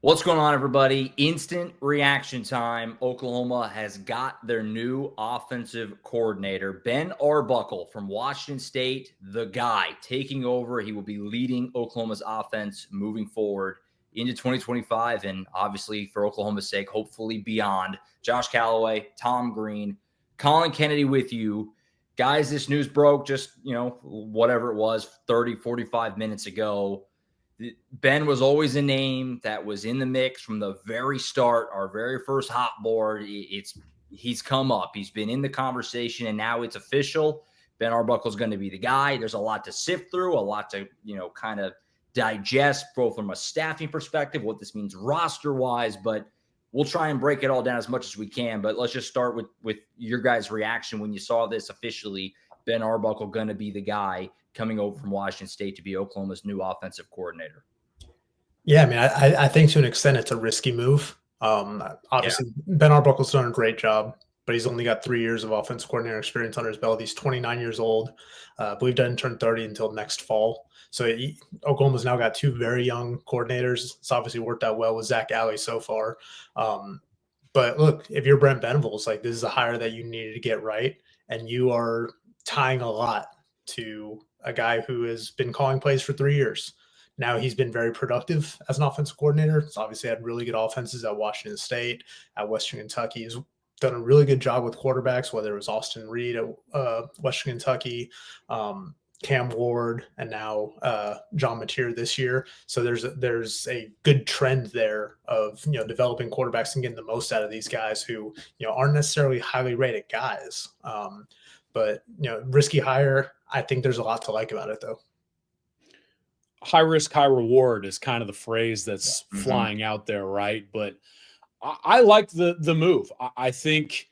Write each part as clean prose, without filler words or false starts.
What's going on, everybody? Instant reaction time. Oklahoma has got their new offensive coordinator, Ben Arbuckle from Washington State, the guy taking over. He will be leading Oklahoma's offense moving forward into 2025 and obviously for Oklahoma's sake, hopefully beyond. Josh Callaway, Tom Green, Collin Kennedy with you. Guys, this news broke just, whatever it was, 30, 45 minutes ago. Ben was always a name that was in the mix from the very start, our very first hot board. He's come up. He's been in the conversation, and now it's official. Ben Arbuckle is going to be the guy. There's a lot to sift through, a lot to, kind of digest, both from a staffing perspective, what this means roster-wise, but we'll try and break it all down as much as we can. But let's just start with your guys' reaction when you saw this officially. Ben Arbuckle going to be the guy coming over from Washington State to be Oklahoma's new offensive coordinator. Yeah, I mean, I think to an extent it's a risky move. Obviously, Ben Arbuckle's done a great job, but he's only got 3 years of offensive coordinator experience under his belt. He's 29 years old. I believe doesn't turn 30 until next fall. So Oklahoma's now got two very young coordinators. It's obviously worked out well with Zach Alley so far. But look, if you're Brent Venables, like this is a hire that you needed to get right, and you are tying a lot to a guy who has been calling plays for 3 years. Now he's been very productive as an offensive coordinator. He's obviously had really good offenses at Washington State, at Western Kentucky. He's done a really good job with quarterbacks, whether it was Austin Reed at Western Kentucky, Cam Ward, and now John Mateer this year. So there's a good trend there of developing quarterbacks and getting the most out of these guys who aren't necessarily highly rated guys. But risky hire. I think there's a lot to like about it, though. High risk, high reward is kind of the phrase that's flying out there, right? But I like the move. I think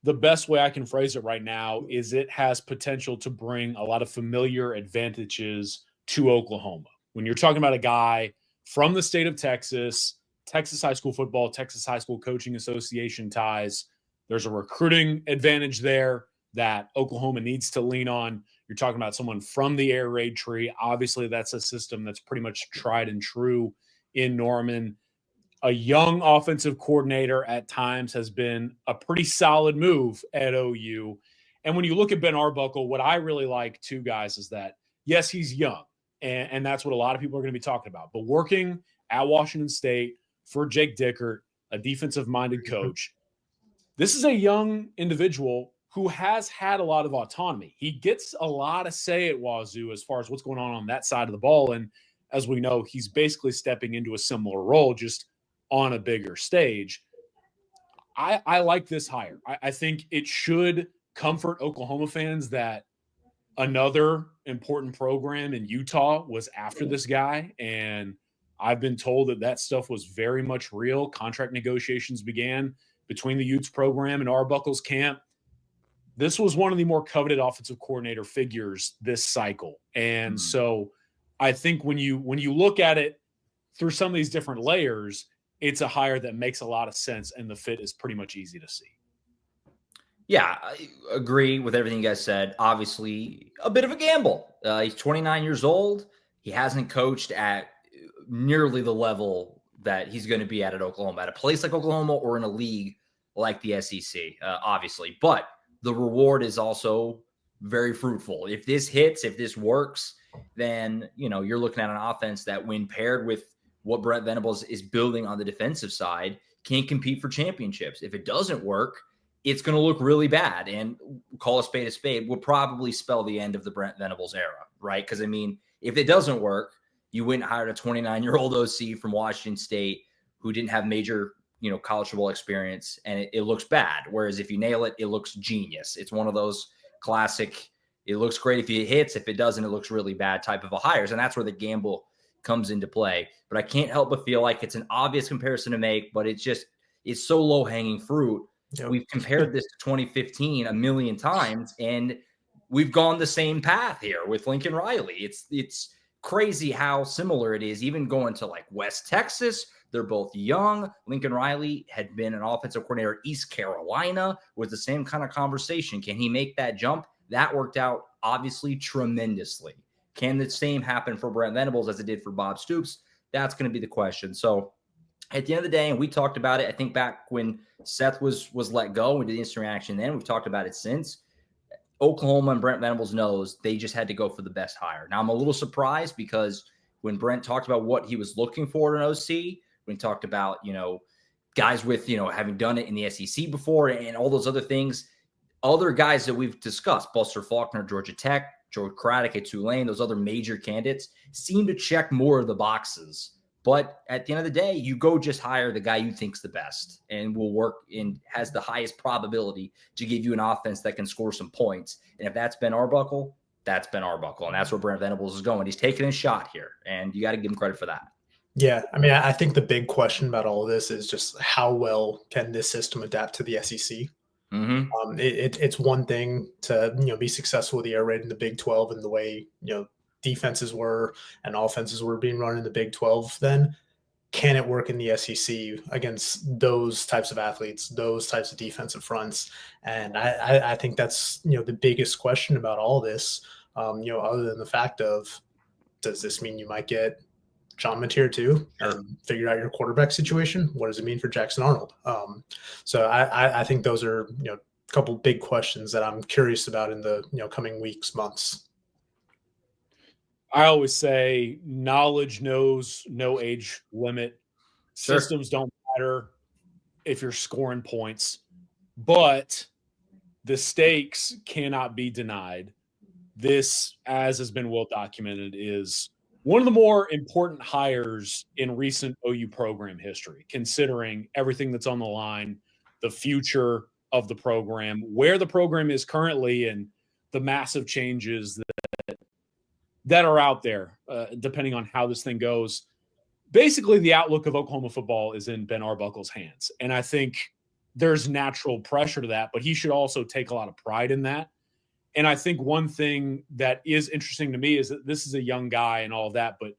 the best way I can phrase it right now is it has potential to bring a lot of familiar advantages to Oklahoma. When you're talking about a guy from the state of Texas, Texas high school football, Texas high school coaching association ties, there's a recruiting advantage there that Oklahoma needs to lean on. You're talking about someone from the air raid tree. Obviously, that's a system that's pretty much tried and true in Norman. A young offensive coordinator at times has been a pretty solid move at OU. And when you look at Ben Arbuckle, what I really like, too, guys, is that, yes, he's young, and that's what a lot of people are going to be talking about. But working at Washington State for Jake Dickert, a defensive-minded coach, this is a young individual who has had a lot of autonomy. He gets a lot of say at Wazoo as far as what's going on that side of the ball. And as we know, he's basically stepping into a similar role, just on a bigger stage. I like this hire. I think it should comfort Oklahoma fans that another important program in Utah was after this guy. And I've been told that stuff was very much real. Contract negotiations began between the Utes program and Arbuckle's camp. This was one of the more coveted offensive coordinator figures this cycle. And so I think when you look at it through some of these different layers, it's a hire that makes a lot of sense, and the fit is pretty much easy to see. Yeah, I agree with everything you guys said. Obviously, a bit of a gamble. He's 29 years old. He hasn't coached at nearly the level that he's going to be at Oklahoma, at a place like Oklahoma or in a league like the SEC, obviously. But the reward is also very fruitful. If this hits, if this works, then, you're looking at an offense that, when paired with what Brent Venables is building on the defensive side, can compete for championships. If it doesn't work, it's going to look really bad. And call a spade would probably spell the end of the Brent Venables era, right? Because, if it doesn't work, you went and hired a 29-year-old OC from Washington State who didn't have major college football experience, and it looks bad. Whereas if you nail it, it looks genius. It's one of those classic, it looks great if it hits. If it doesn't, it looks really bad type of a hires. And that's where the gamble comes into play. But I can't help but feel like it's an obvious comparison to make, but it's so low-hanging fruit. Yep. We've compared this to 2015 a million times, and we've gone the same path here with Lincoln Riley. It's crazy how similar it is, even going to like West Texas. They're both young. Lincoln Riley had been an offensive coordinator at East Carolina, with the same kind of conversation. Can he make that jump? That worked out, obviously, tremendously. Can the same happen for Brent Venables as it did for Bob Stoops? That's going to be the question. So at the end of the day, and we talked about it, I think back when Seth was let go, we did the instant reaction then. We've talked about it since. Oklahoma and Brent Venables knows they just had to go for the best hire. Now, I'm a little surprised because when Brent talked about what he was looking for in OC, when he talked about, guys with, having done it in the SEC before and all those other things, other guys that we've discussed, Buster Faulkner, Georgia Tech, George Craddock at Tulane, those other major candidates seem to check more of the boxes. But at the end of the day, you go just hire the guy you think's the best and will work and has the highest probability to give you an offense that can score some points. And if that's Ben Arbuckle, that's Ben Arbuckle. And that's where Brent Venables is going. He's taking a shot here, and you got to give him credit for that. Yeah, I mean, I think the big question about all of this is just how well can this system adapt to the SEC? Mm-hmm. It's one thing to be successful with the air raid in the Big 12 and the way defenses were and offenses were being run in the Big 12. Then can it work in the SEC against those types of athletes, those types of defensive fronts? And I think that's the biggest question about all this. Other than the fact of, does this mean you might get John Mateer too and figure out your quarterback situation? What does it mean for Jackson Arnold? So I think those are a couple big questions that I'm curious about in the coming weeks, months. I always say knowledge knows no age limit. Sure. Systems don't matter if you're scoring points, but the stakes cannot be denied. This, as has been well documented, is one of the more important hires in recent OU program history, considering everything that's on the line, the future of the program, where the program is currently, and the massive changes that are out there, depending on how this thing goes. Basically, the outlook of Oklahoma football is in Ben Arbuckle's hands. And I think there's natural pressure to that, but he should also take a lot of pride in that. And I think one thing that is interesting to me is that this is a young guy and all of that, but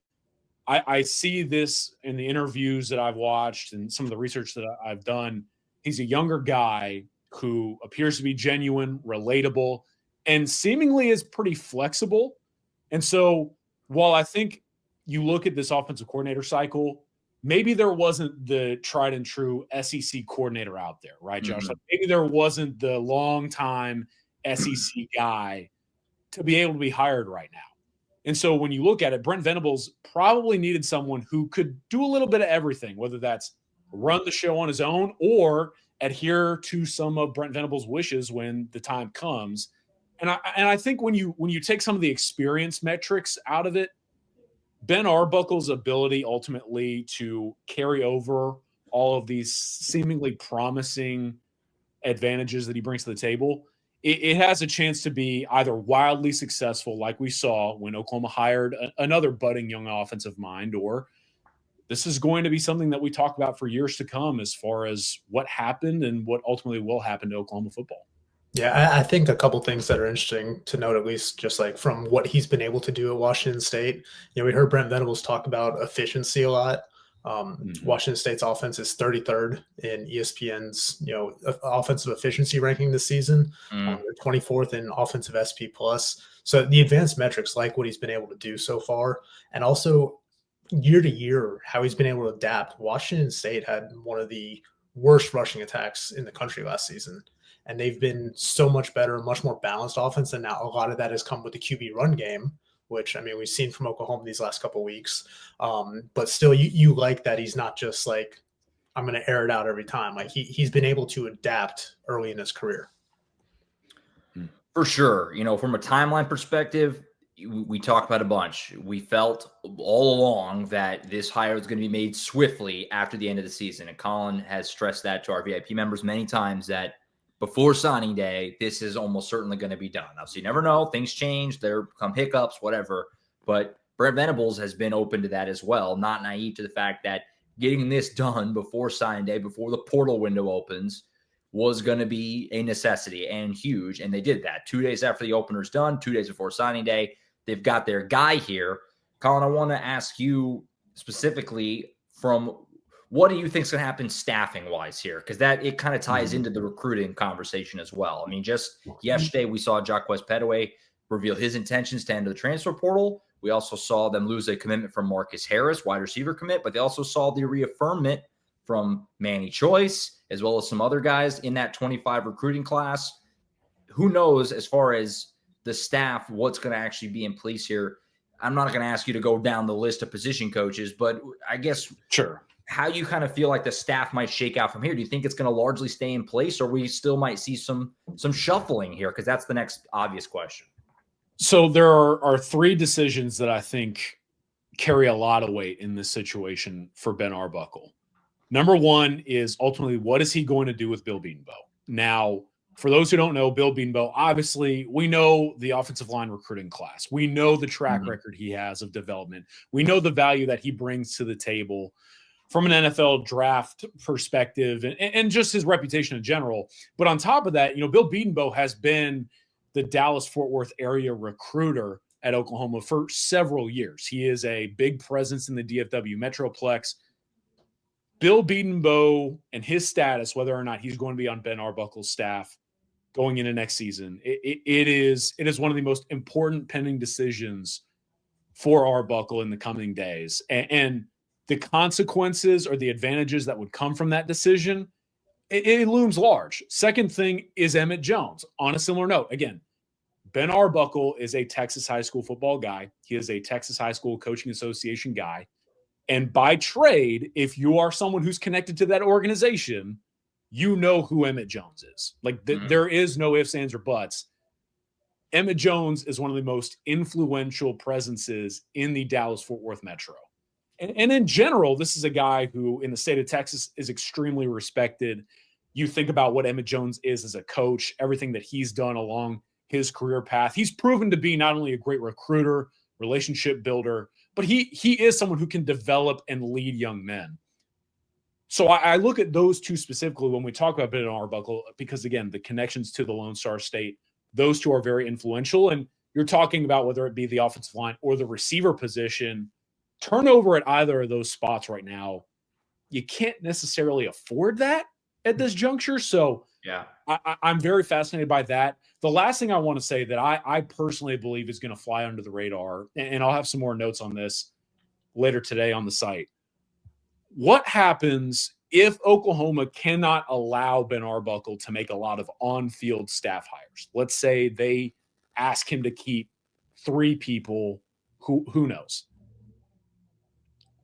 I see this in the interviews that I've watched and some of the research that I've done. He's a younger guy who appears to be genuine, relatable, and seemingly is pretty flexible. And so while I think you look at this offensive coordinator cycle, maybe there wasn't the tried and true SEC coordinator out there, right, Josh? Mm-hmm. Like maybe there wasn't the long-time SEC guy to be able to be hired right now. And so when you look at it, Brent Venables probably needed someone who could do a little bit of everything, whether that's run the show on his own or adhere to some of Brent Venables' wishes when the time comes. And I think when you take some of the experience metrics out of it, Ben Arbuckle's ability ultimately to carry over all of these seemingly promising advantages that he brings to the table, it has a chance to be either wildly successful, like we saw when Oklahoma hired another budding young offensive mind, or this is going to be something that we talk about for years to come as far as what happened and what ultimately will happen to Oklahoma football. Yeah, I think a couple things that are interesting to note, at least just like from what he's been able to do at Washington State. We heard Brent Venables talk about efficiency a lot. Washington State's offense is 33rd in ESPN's offensive efficiency ranking this season. They're 24th in offensive SP plus. So the advanced metrics like what he's been able to do so far, and also year to year how he's been able to adapt. Washington State had one of the worst rushing attacks in the country last season. And they've been so much better, much more balanced offense. And now a lot of that has come with the QB run game, which, I mean, we've seen from Oklahoma these last couple of weeks. But still, you like that he's not just like, I'm going to air it out every time. Like he's been able to adapt early in his career. For sure. From a timeline perspective, we talked about a bunch. We felt all along that this hire was going to be made swiftly after the end of the season. And Collin has stressed that to our VIP members many times, that before signing day, this is almost certainly going to be done. Obviously, you never know. Things change. There come hiccups, whatever. But Brent Venables has been open to that as well, not naive to the fact that getting this done before signing day, before the portal window opens, was going to be a necessity and huge. And they did that 2 days after the opener's done, 2 days before signing day. They've got their guy here. Collin, I want to ask you specifically from what do you think is going to happen staffing-wise here? Because it kind of ties into the recruiting conversation as well. I mean, just yesterday we saw Jacquez Petaway reveal his intentions to enter the transfer portal. We also saw them lose a commitment from Marcus Harris, wide receiver commit, but they also saw the reaffirmment from Manny Choice, as well as some other guys in that 25 recruiting class. Who knows as far as the staff, what's going to actually be in place here. I'm not going to ask you to go down the list of position coaches, but I guess how you kind of feel like the staff might shake out from here. Do you think it's going to largely stay in place, or we still might see some shuffling here? Because that's the next obvious question. So there are three decisions that I think carry a lot of weight in this situation for Ben Arbuckle. Number one is ultimately, what is he going to do with Bill Bedenbaugh? Now, for those who don't know, Bill Bedenbaugh, obviously, we know the offensive line recruiting class. We know the track record he has of development. We know the value that he brings to the table from an NFL draft perspective and just his reputation in general. But on top of that, Bill Bedenbaugh has been the Dallas-Fort Worth area recruiter at Oklahoma for several years. He is a big presence in the DFW Metroplex. Bill Bedenbaugh and his status, whether or not he's going to be on Ben Arbuckle's staff going into next season, it is one of the most important pending decisions for Arbuckle in the coming days. And the consequences or the advantages that would come from that decision, it looms large. Second thing is Emmett Jones. On a similar note, again, Ben Arbuckle is a Texas high school football guy. He is a Texas High School Coaching Association guy. And by trade, if you are someone who's connected to that organization, you know who Emmett Jones is. There is no ifs, ands, or buts. Emmett Jones is one of the most influential presences in the Dallas-Fort Worth Metro. And in general, this is a guy who in the state of Texas is extremely respected. You think about what Emmett Jones is as a coach, everything that he's done along his career path. He's proven to be not only a great recruiter, relationship builder, but he is someone who can develop and lead young men. So I look at those two specifically when we talk about Ben Arbuckle, because again, the connections to the Lone Star State, those two are very influential. And you're talking about whether it be the offensive line or the receiver position, turnover at either of those spots right now, you can't necessarily afford that at this juncture. So yeah, I'm very fascinated by that. The last thing I want to say that I personally believe is going to fly under the radar, and I'll have some more notes on this later today on the site. What happens if Oklahoma cannot allow Ben Arbuckle to make a lot of on-field staff hires? Let's say they ask him to keep 3 people, who knows?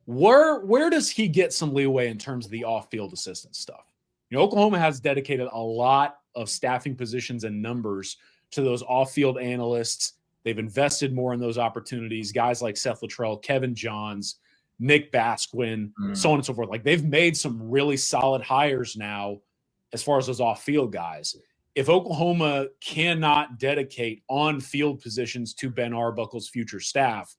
Where does he get some leeway in terms of the off-field assistant stuff? Oklahoma has dedicated a lot of staffing positions and numbers to those off-field analysts. They've invested more in those opportunities. Guys like Seth Luttrell, Kevin Johns, Nick Basquin, so on and so forth. They've made some really solid hires now as far as those off-field guys. If Oklahoma cannot dedicate on-field positions to Ben Arbuckle's future staff,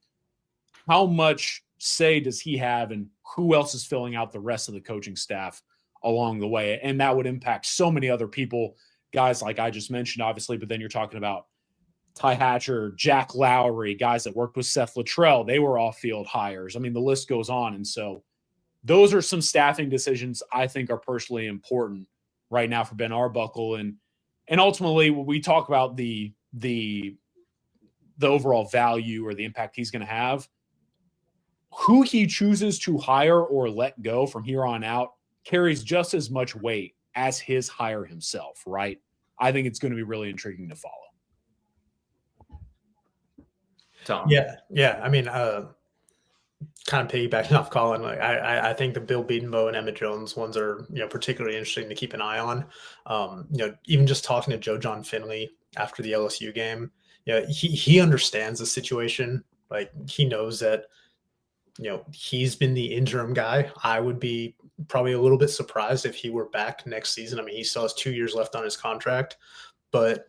how much say does he have and who else is filling out the rest of the coaching staff along the way? And that would impact so many other people, guys like I just mentioned, obviously, but then you're talking about Ty Hatcher, Jack Lowry, guys that worked with Seth Luttrell. They were off-field hires. I mean, the list goes on. And so those are some staffing decisions I think are personally important right now for Ben Arbuckle. And ultimately, when we talk about the overall value or the impact he's going to have, who he chooses to hire or let go from here on out carries just as much weight as his hire himself, right? I think it's going to be really intriguing to follow. Tom? Yeah. I mean, kind of piggybacking off Colin, I think the Bill Bedenbaugh and Emmett Jones ones are, particularly interesting to keep an eye on. Even just talking to Joe John Finley after the LSU game, he understands the situation. He knows that, he's been the interim guy. I would be probably a little bit surprised if he were back next season. I mean, he still has 2 years left on his contract, but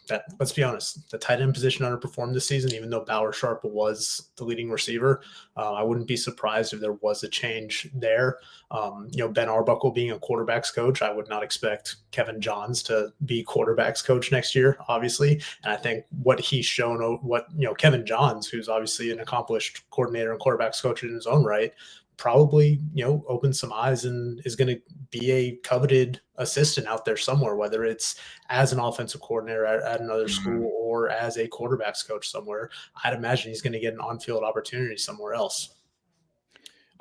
that, let's be honest, the tight end position underperformed this season, even though Bauer Sharp was the leading receiver. I wouldn't be surprised if there was a change there. Ben Arbuckle being a quarterback's coach, I would not expect Kevin Johns to be quarterback's coach next year, obviously. And I think what he's shown, Kevin Johns, who's obviously an accomplished coordinator and quarterback's coach in his own right, probably, opens some eyes and is going to be a coveted assistant out there somewhere, whether it's as an offensive coordinator at another school or as a quarterback's coach somewhere. I'd imagine he's going to get an on-field opportunity somewhere else.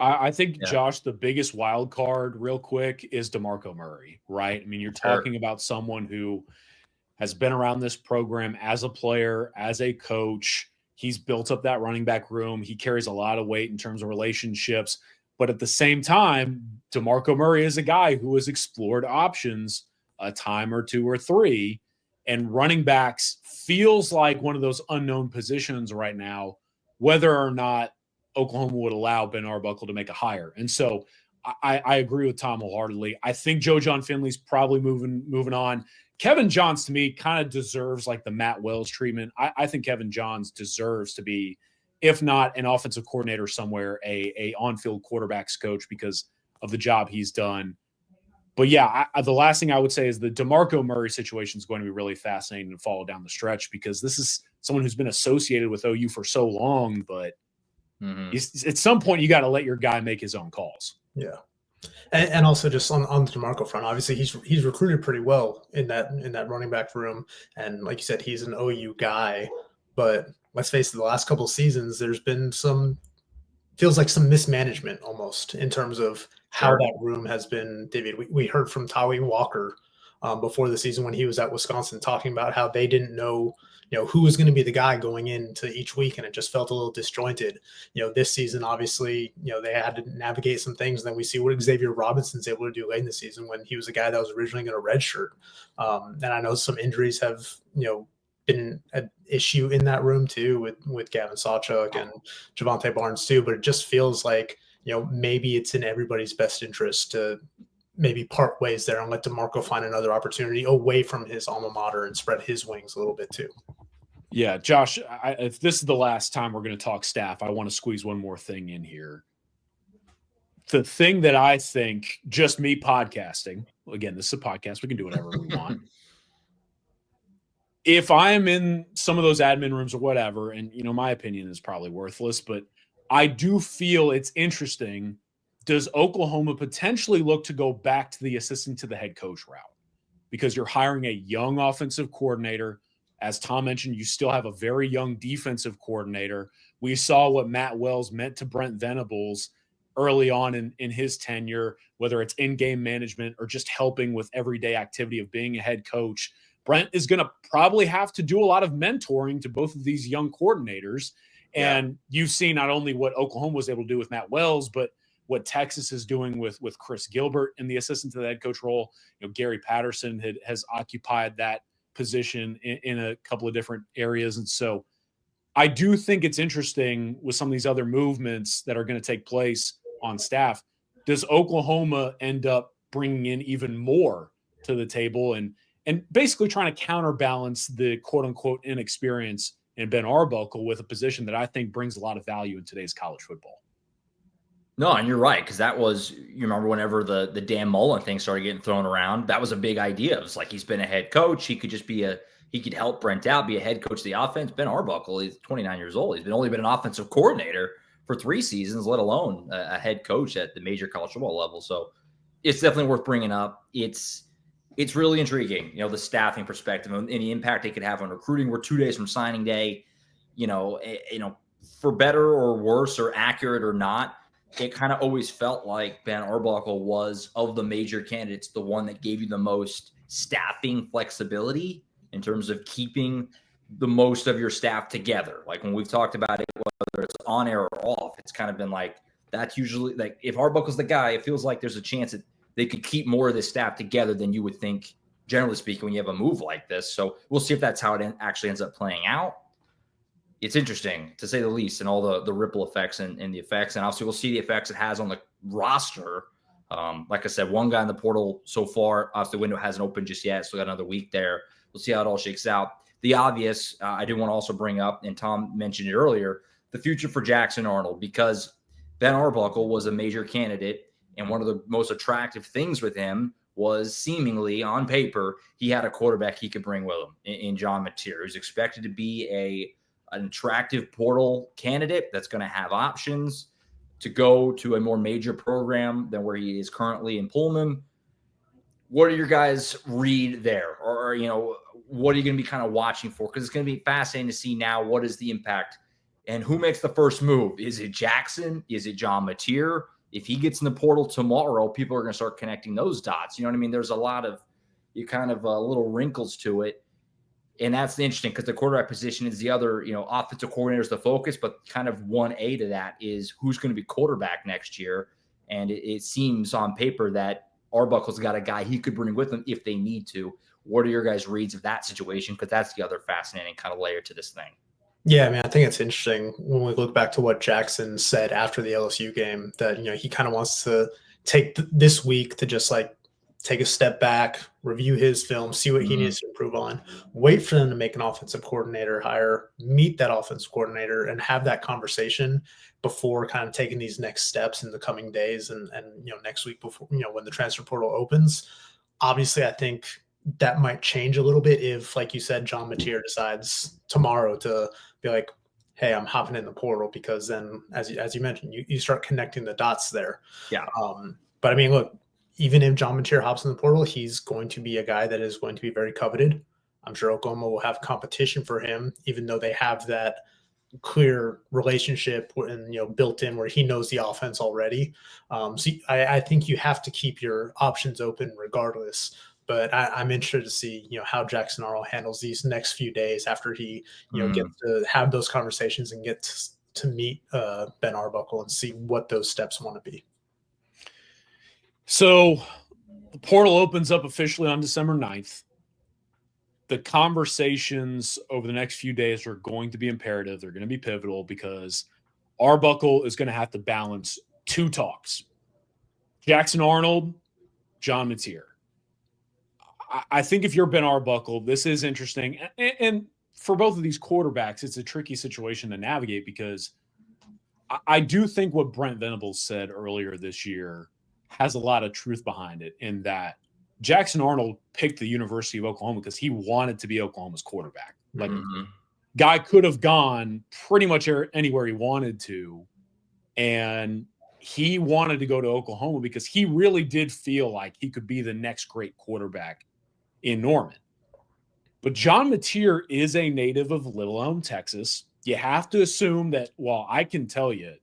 I think, Yeah. Josh, the biggest wild card, real quick, is DeMarco Murray, right? I mean, you're talking about someone who has been around this program as a player, as a coach. He's built up that running back room. He carries a lot of weight in terms of relationships. But at the same time, DeMarco Murray is a guy who has explored options a time or two or three. And running backs feels like one of those unknown positions right now, whether or not Oklahoma would allow Ben Arbuckle to make a hire. And so I agree with Tom wholeheartedly. I think Joe John Finley's probably moving on. Kevin Johns, to me, kind of deserves like the Matt Wells treatment. I think Kevin Johns deserves to be, if not an offensive coordinator somewhere, a on-field quarterbacks coach because of the job he's done. But yeah, the last thing I would say is the DeMarco Murray situation is going to be really fascinating to follow down the stretch because this is someone who's been associated with OU for so long, but at some point you got to let your guy make his own calls. Yeah. And also just on the DeMarco front, obviously he's recruited pretty well in that running back room. And like you said, he's an OU guy, but let's face it, the last couple of seasons, there's been feels like some mismanagement almost in terms of how that room has been divvied. We heard from Tawi Walker before the season when he was at Wisconsin talking about how they didn't know, who was going to be the guy going into each week, and it just felt a little disjointed. This season, obviously, they had to navigate some things, and then we see what Xavier Robinson's able to do late in the season when he was a guy that was originally going to redshirt. And I know some injuries have, been an issue in that room too with Gavin Sawchuk and Javante Barnes too, but it just feels like, maybe it's in everybody's best interest to maybe part ways there and let DeMarco find another opportunity away from his alma mater and spread his wings a little bit too. Yeah, Josh, if this is the last time we're going to talk staff, I want to squeeze one more thing in here. The thing that I think, just me podcasting, again, this is a podcast, we can do whatever we want. If I am in some of those admin rooms or whatever, and, my opinion is probably worthless, but I do feel it's interesting. Does Oklahoma potentially look to go back to the assistant to the head coach route? Because you're hiring a young offensive coordinator. As Tom mentioned, you still have a very young defensive coordinator. We saw what Matt Wells meant to Brent Venables early on in his tenure, whether it's in-game management or just helping with everyday activity of being a head coach. Brent is going to probably have to do a lot of mentoring to both of these young coordinators. And you've seen not only what Oklahoma was able to do with Matt Wells, but what Texas is doing with Chris Gilbert in the assistant to the head coach role. Gary Patterson has occupied that position in a couple of different areas. And so I do think it's interesting with some of these other movements that are going to take place on staff. Does Oklahoma end up bringing in even more to the table and basically trying to counterbalance the quote unquote inexperience in Ben Arbuckle with a position that I think brings a lot of value in today's college football? No, and you're right, because that was, you remember whenever the Dan Mullen thing started getting thrown around, that was a big idea. It was like he's been a head coach. He could just he could help Brent out, be a head coach of the offense. Ben Arbuckle, he's 29 years old. He's only been an offensive coordinator for 3 seasons, let alone a head coach at the major college football level. So it's definitely worth bringing up. It's really intriguing, the staffing perspective and any impact they could have on recruiting. We're 2 days from signing day, for better or worse or accurate or not. It kind of always felt like Ben Arbuckle was, of the major candidates, the one that gave you the most staffing flexibility in terms of keeping the most of your staff together. Like when we've talked about it, whether it's on air or off, it's kind of been like, that's usually like, if Arbuckle's the guy, it feels like there's a chance that they could keep more of this staff together than you would think, generally speaking, when you have a move like this. So we'll see if that's how it actually ends up playing out. It's interesting, to say the least, and all the ripple effects and the effects. And obviously, we'll see the effects it has on the roster. Like I said, one guy in the portal so far. Obviously, the window hasn't opened just yet. So we got another week there. We'll see how it all shakes out. The obvious, I do want to also bring up, and Tom mentioned it earlier, the future for Jackson Arnold, because Ben Arbuckle was a major candidate. And one of the most attractive things with him was, seemingly on paper, he had a quarterback he could bring with him in John Mateer, who's expected to be an attractive portal candidate that's going to have options to go to a more major program than where he is currently in Pullman. What are your guys' read there? Or what are you going to be kind of watching for? Because it's going to be fascinating to see now, what is the impact And who makes the first move? Is it Jackson? Is it John Mateer? If he gets in the portal tomorrow, people are going to start connecting those dots. You know what I mean? There's a lot of little wrinkles to it. And that's interesting because the quarterback position is the other, offensive coordinator is the focus, but kind of 1A to that is who's going to be quarterback next year. And it seems on paper that Arbuckle's got a guy he could bring with him if they need to. What are your guys' reads of that situation? Because that's the other fascinating kind of layer to this thing. Yeah, I mean, I think it's interesting when we look back to what Jackson said after the LSU game that, he kind of wants to take this week to just like take a step back, review his film, see what he needs to improve on, wait for them to make an offensive coordinator hire, meet that offensive coordinator and have that conversation before kind of taking these next steps in the coming days and next week before, when the transfer portal opens. Obviously, I think that might change a little bit if, like you said, John Mateer decides tomorrow to be like, hey, I'm hopping in the portal, because then, as you mentioned, you start connecting the dots there. Yeah. But I mean, look, even if John Mateer hops in the portal, he's going to be a guy that is going to be very coveted. I'm sure Oklahoma will have competition for him, even though they have that clear relationship and built in where he knows the offense already. So I think you have to keep your options open regardless. But I'm interested to see, how Jackson Arnold handles these next few days after he, gets to have those conversations and get to meet Ben Arbuckle and see what those steps want to be. So the portal opens up officially on December 9th. The conversations over the next few days are going to be imperative. They're going to be pivotal because Arbuckle is going to have to balance two talks. Jackson Arnold, John Mateer. I think if you're Ben Arbuckle, this is interesting. And for both of these quarterbacks, it's a tricky situation to navigate because I do think what Brent Venables said earlier this year has a lot of truth behind it, in that Jackson Arnold picked the University of Oklahoma because he wanted to be Oklahoma's quarterback. Like, guy could have gone pretty much anywhere he wanted to, and he wanted to go to Oklahoma because he really did feel like he could be the next great quarterback in Norman. But John Mateer is a native of Little Elm, Texas. You have to assume that, well, I can tell you,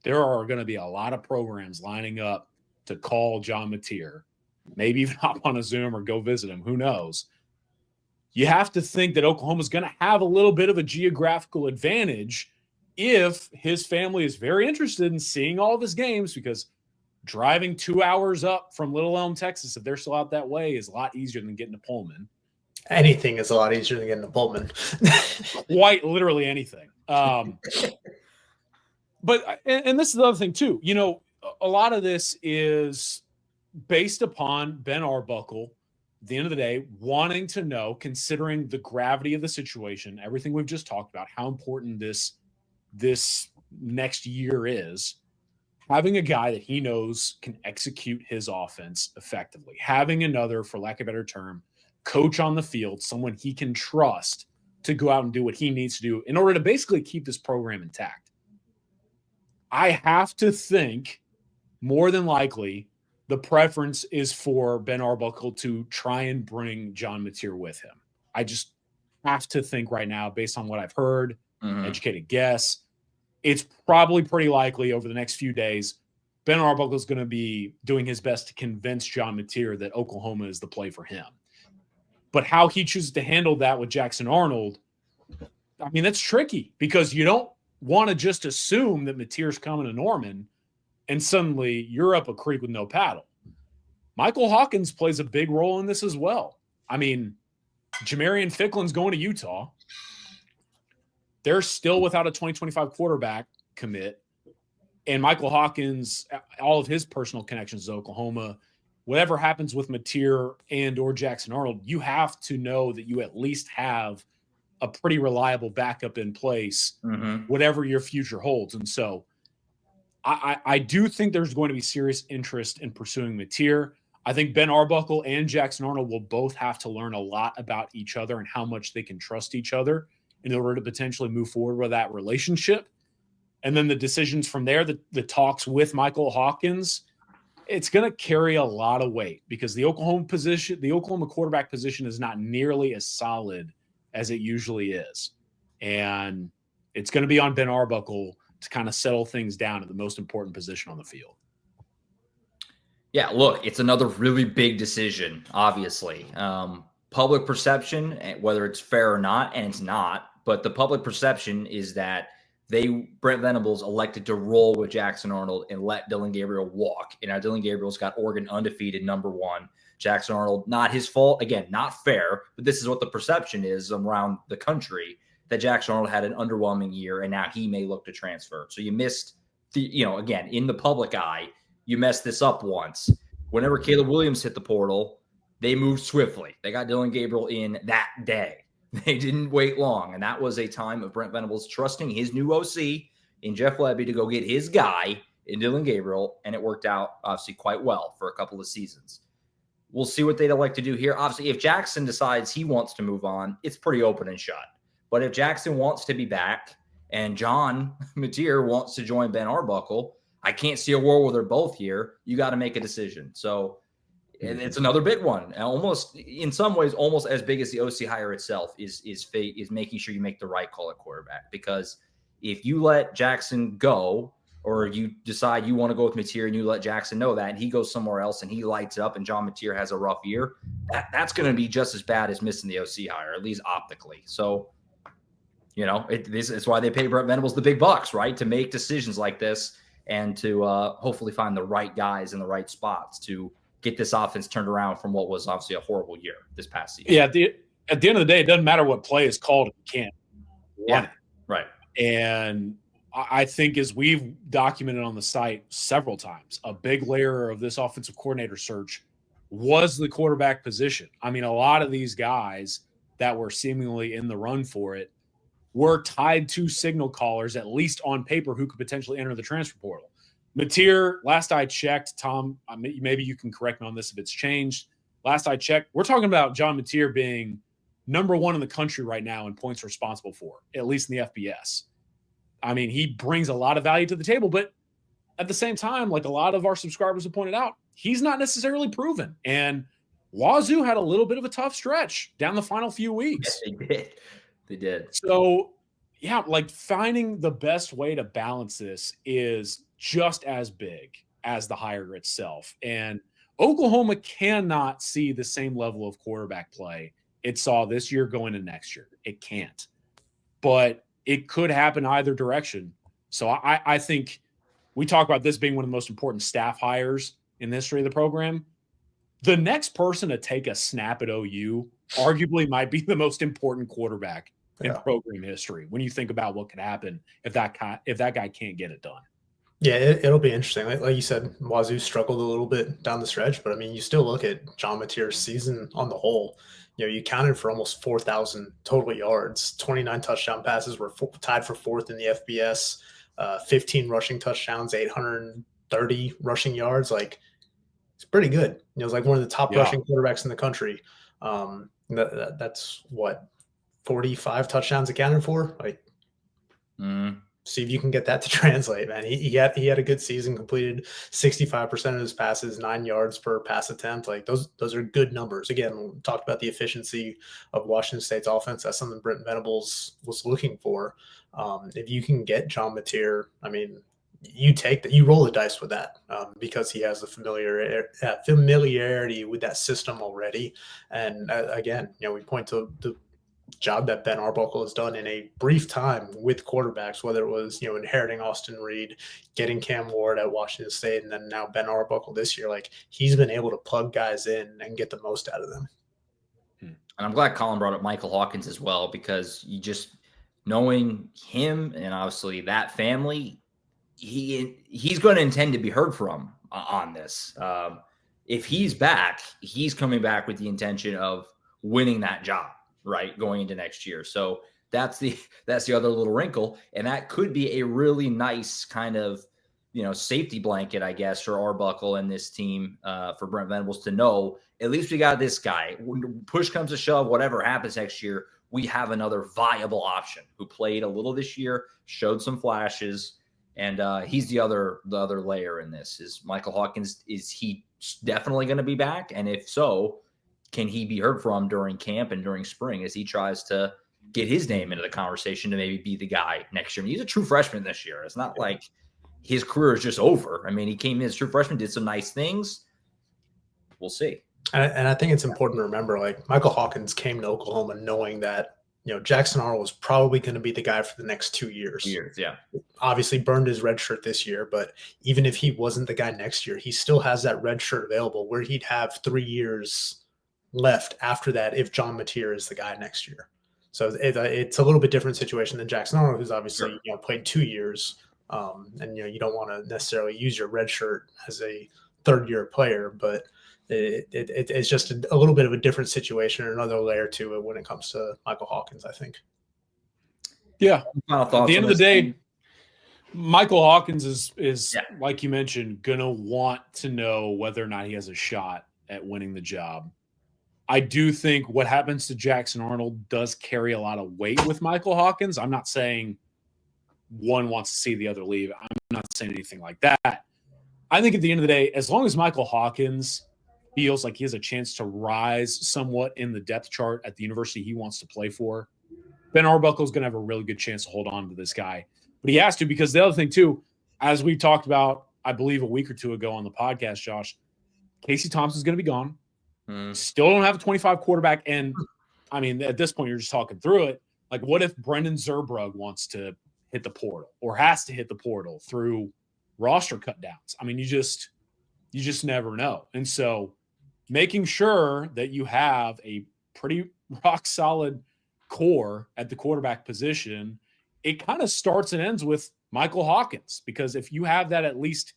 there are going to be a lot of programs lining up to call John Mateer, maybe even hop on a Zoom or go visit him. Who knows? You have to think that Oklahoma's going to have a little bit of a geographical advantage if his family is very interested in seeing all of his games, because driving 2 hours up from Little Elm, Texas, if they're still out that way, is a lot easier than getting to Pullman. Anything is a lot easier than getting to Pullman. Quite literally anything. But this is the other thing too. A lot of this is based upon Ben Arbuckle, at the end of the day, wanting to know, considering the gravity of the situation, everything we've just talked about, how important this next year is, having a guy that he knows can execute his offense effectively, having another, for lack of a better term, coach on the field, someone he can trust to go out and do what he needs to do in order to basically keep this program intact. I have to think more than likely the preference is for Ben Arbuckle to try and bring John Mateer with him. I just have to think right now, based on what I've heard, educated guess, it's probably pretty likely over the next few days, Ben Arbuckle is going to be doing his best to convince John Mateer that Oklahoma is the play for him. But how he chooses to handle that with Jackson Arnold, I mean, that's tricky, because you don't want to just assume that Mateer's coming to Norman and suddenly you're up a creek with no paddle. Michael Hawkins plays a big role in this as well. I mean, Jamarian Ficklen's going to Utah. They're still without a 2025 quarterback commit. And Michael Hawkins, all of his personal connections to Oklahoma, whatever happens with Mateer and or Jackson Arnold, you have to know that you at least have a pretty reliable backup in place, whatever your future holds. And so I do think there's going to be serious interest in pursuing Mateer. I think Ben Arbuckle and Jackson Arnold will both have to learn a lot about each other and how much they can trust each other in order to potentially move forward with that relationship. And then the decisions from there, the talks with Michael Hawkins, it's going to carry a lot of weight, because the Oklahoma quarterback position is not nearly as solid as it usually is. And it's going to be on Ben Arbuckle to kind of settle things down at the most important position on the field. Yeah, look, it's another really big decision, obviously. Public perception, whether it's fair or not, and it's not, but the public perception is that Brent Venables elected to roll with Jackson Arnold and let Dillon Gabriel walk. And now Dillon Gabriel's got Oregon undefeated, #1. Jackson Arnold, not his fault. Again, not fair, but this is what the perception is around the country, that Jackson Arnold had an underwhelming year and now he may look to transfer. So you missed again, in the public eye, you messed this up once. Whenever Caleb Williams hit the portal, they moved swiftly. They got Dillon Gabriel in that day. They didn't wait long. And that was a time of Brent Venables trusting his new OC in Jeff Lebby to go get his guy in Dillon Gabriel. And it worked out, obviously, quite well for a couple of seasons. We'll see what they'd like to do here. Obviously, if Jackson decides he wants to move on, it's pretty open and shut. But if Jackson wants to be back and John Mateer wants to join Ben Arbuckle, I can't see a world where they're both here. You got to make a decision. So and it's another big one. Almost, in some ways, almost as big as the OC hire itself is making sure you make the right call at quarterback. Because if you let Jackson go, or you decide you want to go with Mateer and you let Jackson know that, and he goes somewhere else and he lights up and John Mateer has a rough year, that's going to be just as bad as missing the OC hire, at least optically. So, it's why they pay Brent Venables the big bucks, right? To make decisions like this and to hopefully find the right guys in the right spots to get this offense turned around from what was obviously a horrible year this past season. Yeah, at the end of the day, it doesn't matter what play is called if you can't run it. Right. And I think, as we've documented on the site several times, a big layer of this offensive coordinator search was the quarterback position. I mean, a lot of these guys that were seemingly in the run for it were tied to signal callers, at least on paper, who could potentially enter the transfer portal. Mateer, last I checked, Tom, maybe you can correct me on this if it's changed. Last I checked, we're talking about John Mateer being #1 in the country right now in points responsible for, at least in the FBS. I mean, he brings a lot of value to the table, but at the same time, like a lot of our subscribers have pointed out, he's not necessarily proven. And Wazoo had a little bit of a tough stretch down the final few weeks. Yeah, they did. So, yeah, like finding the best way to balance this is just as big as the hire itself. And Oklahoma cannot see the same level of quarterback play it saw this year going into next year. It can't. But it could happen either direction. So I think we talk about this being one of the most important staff hires in the history of the program. The next person to take a snap at OU arguably might be the most important quarterback in program history when you think about what could happen if that guy can't get it done. Yeah, it'll be interesting. Like you said, Wazoo struggled a little bit down the stretch, but I mean, you still look at John Mateer's season on the whole. You counted for almost 4,000 total yards. 29 touchdown passes, were tied for 4th in the FBS. 15 rushing touchdowns, 830 rushing yards. Like, it's pretty good. It was like one of the top rushing quarterbacks in the country. That's what, 45 touchdowns accounted for. Like, see if you can get that to translate, man. He had a good season, completed 65% of his passes, 9 yards per pass attempt. Like those are good numbers. Again, we talked about the efficiency of Washington State's offense. That's something Brent Venables was looking for. If you can get John Mateer, I mean, you take that, you roll the dice with that because he has the familiarity with that system already. And again, we point to the job that Ben Arbuckle has done in a brief time with quarterbacks, whether it was, inheriting Austin Reed, getting Cam Ward at Washington State, and then now Ben Arbuckle this year. Like, he's been able to plug guys in and get the most out of them. And I'm glad Colin brought up Michael Hawkins as well, because you just knowing him and obviously that family, he's going to intend to be heard from on this. If he's back, he's coming back with the intention of winning that job, right, going into next year. So that's the other little wrinkle, and that could be a really nice kind of safety blanket, I guess, for Arbuckle and this team, for Brent Venables to know at least we got this guy. When push comes to shove, whatever happens next year, we have another viable option who played a little this year, showed some flashes, and he's the other layer in this. Is Michael Hawkins, is he definitely going to be back? And if so, can he be heard from during camp and during spring as he tries to get his name into the conversation to maybe be the guy next year. I mean, he's a true freshman this year. It's not like his career is just over. I mean, he came in as a true freshman, did some nice things. We'll see. And I think it's important to remember, like, Michael Hawkins came to Oklahoma knowing that, Jackson Arnold was probably going to be the guy for the next 2 years. Yeah. Obviously burned his red shirt this year, but even if he wasn't the guy next year, he still has that red shirt available where he'd have 3 years left after that if John Mateer is the guy next year. So it's a little bit different situation than Jackson Arnold, who's obviously played 2 years, and you don't want to necessarily use your red shirt as a third-year player, but it's just a little bit of a different situation, or another layer to it when it comes to Michael Hawkins, I think. Yeah. At the end of the day, Michael Hawkins is like you mentioned, going to want to know whether or not he has a shot at winning the job. I do think what happens to Jackson Arnold does carry a lot of weight with Michael Hawkins. I'm not saying one wants to see the other leave. I'm not saying anything like that. I think at the end of the day, as long as Michael Hawkins feels like he has a chance to rise somewhat in the depth chart at the university he wants to play for, Ben Arbuckle is going to have a really good chance to hold on to this guy. But he has to, because the other thing too, as we talked about, I believe a week or two ago on the podcast, Josh, Casey Thompson's going to be gone. Still don't have a 25 quarterback. And I mean, at this point, you're just talking through it. Like, what if Brendan Zerbrug wants to hit the portal or has to hit the portal through roster cutdowns? I mean, you just never know. And so making sure that you have a pretty rock solid core at the quarterback position, it kind of starts and ends with Michael Hawkins, because if you have that at least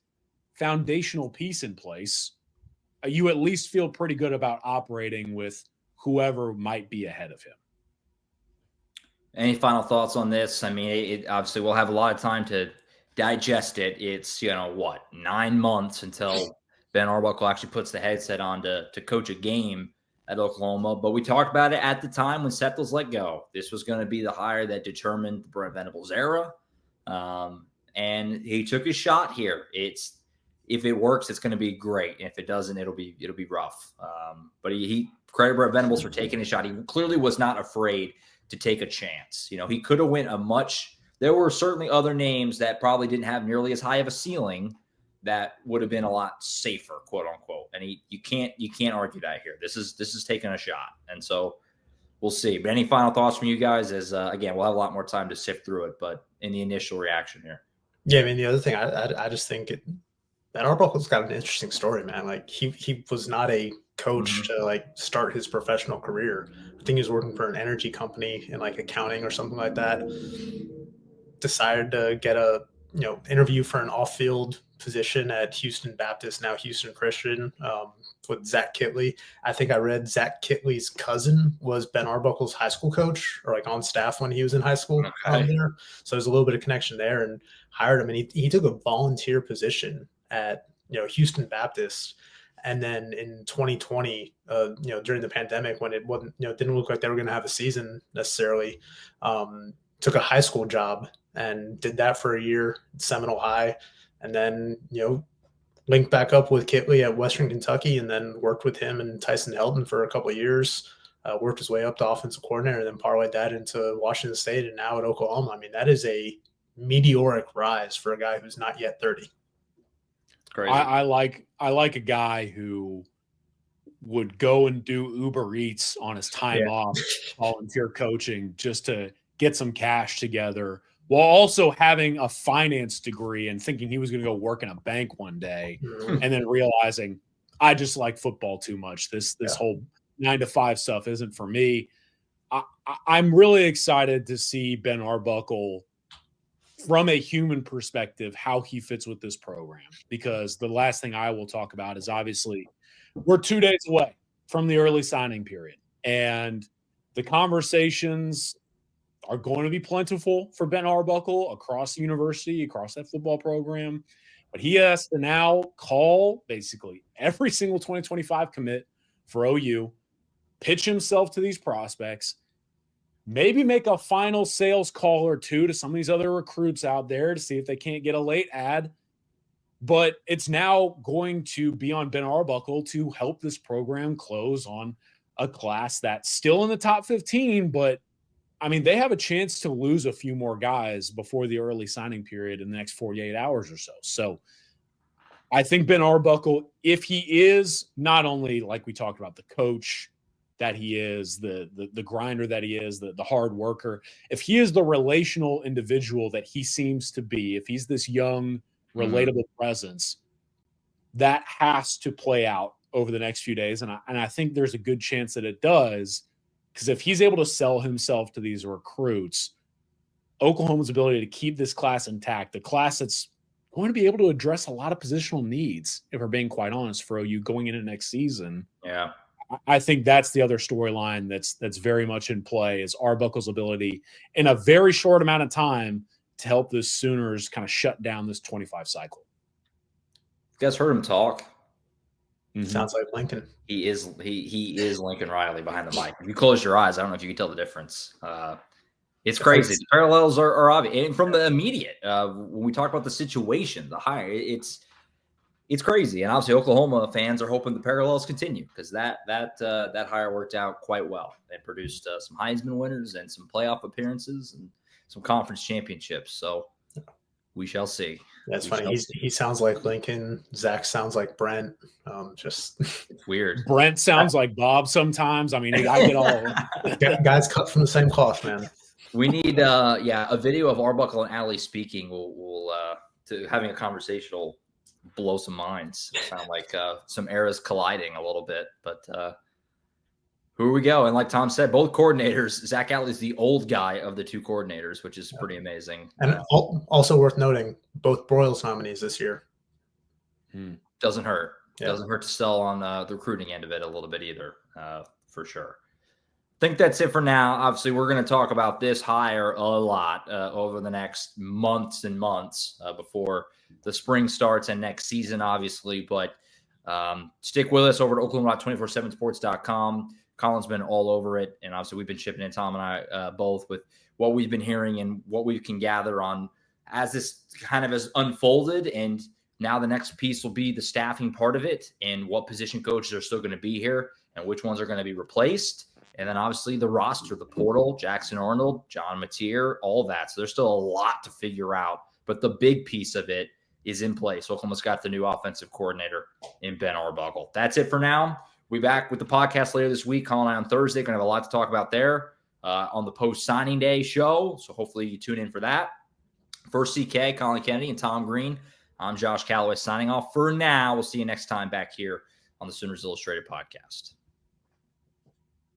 foundational piece in place, you at least feel pretty good about operating with whoever might be ahead of him. Any final thoughts on this? I mean, obviously we'll have a lot of time to digest it. It's, 9 months until Ben Arbuckle actually puts the headset on to coach a game at Oklahoma. But we talked about it at the time when Seth was let go. This was going to be the hire that determined the Brent Venables era. And he took his shot here. If it works, it's going to be great. And if it doesn't, it'll be rough. But he credit Brent Venables for taking his shot. He clearly was not afraid to take a chance. He could have went there were certainly other names that probably didn't have nearly as high of a ceiling that would have been a lot safer, quote unquote. And you can't argue that here. This is taking a shot. And so we'll see. But any final thoughts from you guys? As again, we'll have a lot more time to sift through it, but in the initial reaction here. Yeah, I mean, the other thing, I just think Ben Arbuckle's got an interesting story, man. Like, he was not a coach to start his professional career. I think he was working for an energy company in accounting or something like that. Decided to get a interview for an off-field position at Houston Baptist, now Houston Christian, with Zach Kitley. I think I read Zach Kitley's cousin was Ben Arbuckle's high school coach, or on staff when he was in high school there. So there's a little bit of connection there, and hired him. And he took a volunteer position at Houston Baptist. And then in 2020, during the pandemic, when it wasn't, didn't look like they were going to have a season necessarily, took a high school job and did that for a year at Seminole High, and then linked back up with Kitley at Western Kentucky, and then worked with him and Tyson Helton for a couple of years. Worked his way up to offensive coordinator, and then parlayed that into Washington State, and now at Oklahoma. I mean, that is a meteoric rise for a guy who's not yet 30. Crazy. I like a guy who would go and do Uber Eats on his time off, volunteer coaching, just to get some cash together, while also having a finance degree and thinking he was going to go work in a bank one day, and then realizing, I just like football too much. This whole 9-to-5 stuff isn't for me. I'm really excited to see Ben Arbuckle, from a human perspective, how he fits with this program, because the last thing I will talk about is, obviously, we're 2 days away from the early signing period, and the conversations are going to be plentiful for Ben Arbuckle across the university, across that football program. But he has to now call basically every single 2025 commit for OU, pitch himself to these prospects, maybe make a final sales call or two to some of these other recruits out there to see if they can't get a late ad. But it's now going to be on Ben Arbuckle to help this program close on a class that's still in the top 15, but I mean, they have a chance to lose a few more guys before the early signing period in the next 48 hours or so. So I think Ben Arbuckle, if he is not only, like we talked about, the coach that he is, the grinder that he is, the hard worker, if he is the relational individual that he seems to be, if he's this young, relatable presence, that has to play out over the next few days. And I think there's a good chance that it does, because if he's able to sell himself to these recruits, Oklahoma's ability to keep this class intact, the class that's going to be able to address a lot of positional needs, if we're being quite honest, for OU going into next season. Yeah. I think that's the other storyline that's very much in play, is Arbuckle's ability in a very short amount of time to help the Sooners kind of shut down this 25 cycle. You guys heard him talk. Sounds like Lincoln. He is Lincoln Riley behind the mic. If you close your eyes, I don't know if you can tell the difference. It's crazy. The parallels are obvious. And from the immediate, when we talk about the situation, the hire, it's crazy. And obviously Oklahoma fans are hoping the parallels continue, because that hire worked out quite well. They produced some Heisman winners and some playoff appearances and some conference championships. So we shall see. That's funny. He sounds like Lincoln. Zach sounds like Brent. Just it's weird. Brent sounds like Bob sometimes. I mean, I get all guys cut from the same cloth, man. We need a video of Arbuckle and Allie speaking. We'll to having a conversation will blow some minds. It'll sound like some eras colliding a little bit, but here we go. And like Tom said, both coordinators, Zach Alley's the old guy of the two coordinators, which is pretty amazing. And also worth noting, both Broyles nominees this year. Doesn't hurt. Yeah. Doesn't hurt to sell on the recruiting end of it a little bit either, for sure. I think that's it for now. Obviously, we're going to talk about this hire a lot over the next months and months before the spring starts and next season, obviously. But stick with us over at Oklahoma.247sports.com. Colin's been all over it, and obviously we've been chipping in, Tom and I both, with what we've been hearing and what we can gather on as this kind of has unfolded. And now the next piece will be the staffing part of it, and what position coaches are still going to be here and which ones are going to be replaced. And then obviously the roster, the portal, Jackson Arnold, John Mateer, all that. So there's still a lot to figure out, but the big piece of it is in place. Oklahoma's got the new offensive coordinator in Ben Arbuckle. That's it for now. We'll be back with the podcast later this week. Colin and I on Thursday. Going to have a lot to talk about there on the post-signing day show. So hopefully you tune in for that. For CK, Collin Kennedy, and Tom Green, I'm Josh Callaway signing off for now. We'll see you next time back here on the Sooners Illustrated podcast.